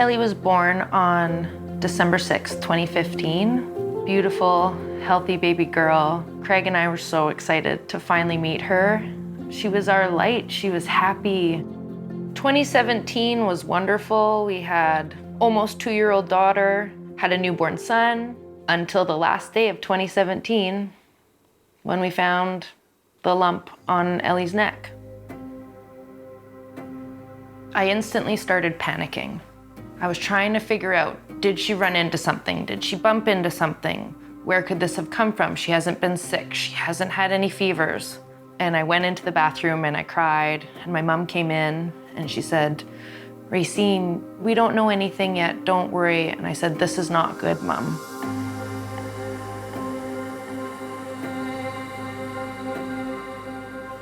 Ellie was born on December 6th, 2015. Beautiful, healthy baby girl. Craig and I were so excited to finally meet her. She was our light, she was happy. 2017 was wonderful. We had almost 2-year-old daughter, had a newborn son, until the last day of 2017, when we found the lump on Ellie's neck. I instantly started panicking. I was trying to figure out, did she run into something? Did she bump into something? Where could this have come from? She hasn't been sick. She hasn't had any fevers. And I went into the bathroom and I cried, and my mom came in and she said, "Racine, we don't know anything yet, don't worry." And I said, "This is not good, Mom."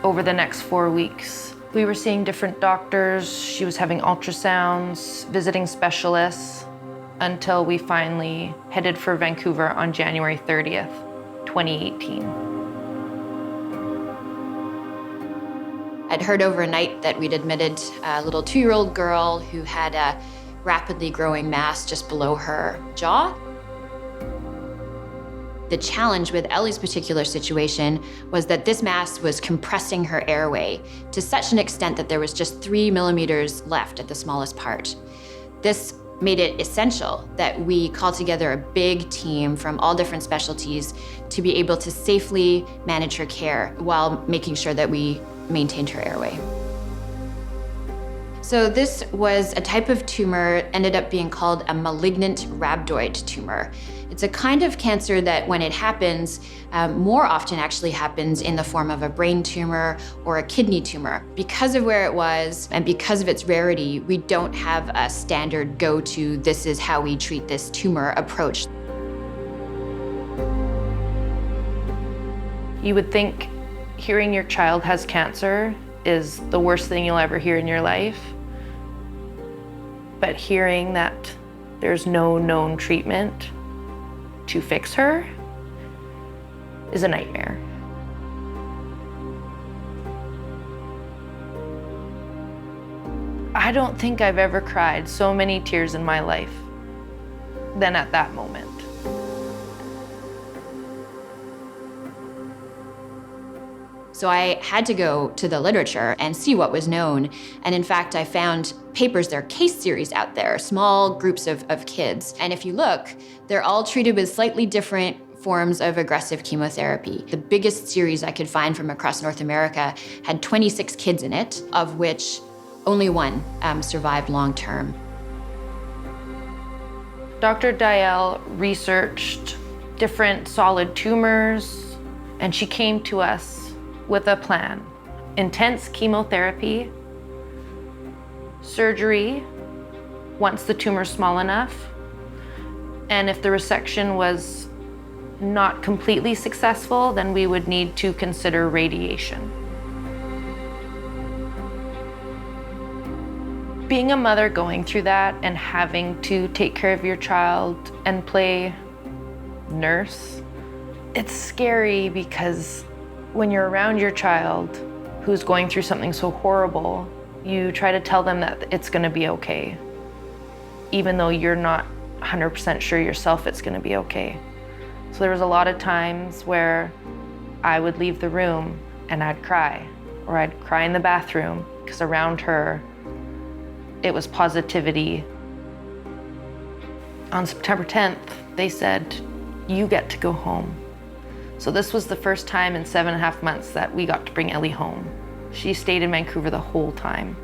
Over the next 4 weeks, we were seeing different doctors. She was having ultrasounds, visiting specialists, until we finally headed for Vancouver on January 30th, 2018. I'd heard overnight that we'd admitted a little 2-year-old girl who had a rapidly growing mass just below her jaw. The challenge with Ellie's particular situation was that this mass was compressing her airway to such an extent that there was just 3 millimeters left at the smallest part. This made it essential that we call together a big team from all different specialties to be able to safely manage her care while making sure that we maintained her airway. So this was a type of tumor, ended up being called a malignant rhabdoid tumor. It's a kind of cancer that when it happens, more often actually happens in the form of a brain tumor or a kidney tumor. Because of where it was and because of its rarity, we don't have a standard go-to, this is how we treat this tumor approach. You would think hearing your child has cancer is the worst thing you'll ever hear in your life. But hearing that there's no known treatment to fix her is a nightmare. I don't think I've ever cried so many tears in my life than at that moment. So I had to go to the literature and see what was known. And in fact, I found papers, there are case series out there, small groups of kids. And if you look, they're all treated with slightly different forms of aggressive chemotherapy. The biggest series I could find from across North America had 26 kids in it, of which only one survived long term. Dr. Dial researched different solid tumors, and she came to us with a plan: intense chemotherapy, surgery once the tumor's small enough, and if the resection was not completely successful, then we would need to consider radiation. Being a mother going through that and having to take care of your child and play nurse, it's scary because when you're around your child who's going through something so horrible, you try to tell them that it's gonna be okay, even though you're not 100% sure yourself it's gonna be okay. So there was a lot of times where I would leave the room and I'd cry, or I'd cry in the bathroom, because around her, it was positivity. On September 10th, they said, "You get to go home." So this was the first time in 7.5 months that we got to bring Ellie home. She stayed in Vancouver the whole time.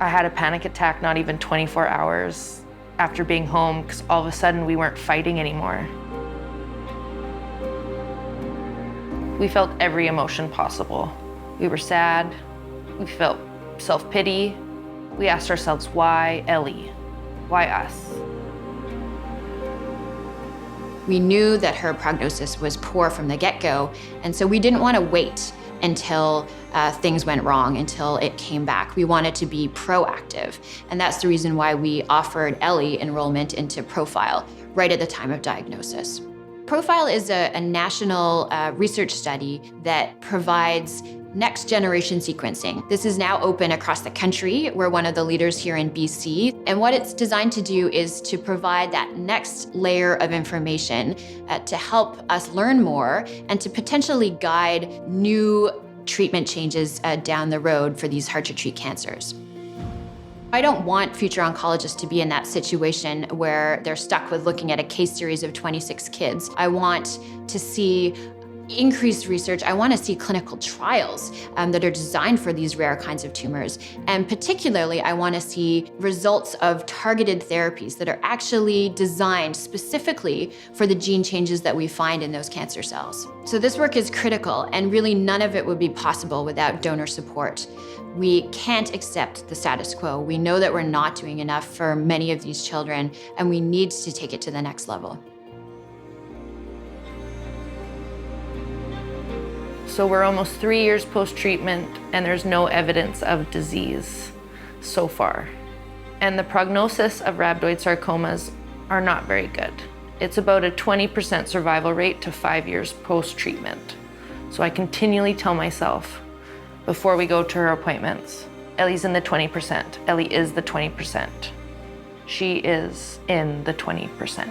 I had a panic attack not even 24 hours after being home, because all of a sudden we weren't fighting anymore. We felt every emotion possible. We were sad, we felt self-pity. We asked ourselves, why Ellie? Why us? We knew that her prognosis was poor from the get-go, and so we didn't want to wait until things went wrong, until it came back. We wanted to be proactive, and that's the reason why we offered Ellie enrollment into Profile right at the time of diagnosis. Profile is a national research study that provides next generation sequencing. This is now open across the country. We're one of the leaders here in BC. And what it's designed to do is to provide that next layer of information to help us learn more and to potentially guide new treatment changes down the road for these hard to treat cancers. I don't want future oncologists to be in that situation where they're stuck with looking at a case series of 26 kids. I want to see increased research. I want to see clinical trials that are designed for these rare kinds of tumors. And particularly, I want to see results of targeted therapies that are actually designed specifically for the gene changes that we find in those cancer cells. So this work is critical, and really none of it would be possible without donor support. We can't accept the status quo. We know that we're not doing enough for many of these children, and we need to take it to the next level. So we're almost 3 years post-treatment and there's no evidence of disease so far. And the prognosis of rhabdoid sarcomas are not very good. It's about a 20% survival rate to 5 years post-treatment. So I continually tell myself before we go to her appointments, Ellie's in the 20%. Ellie is the 20%. She is in the 20%.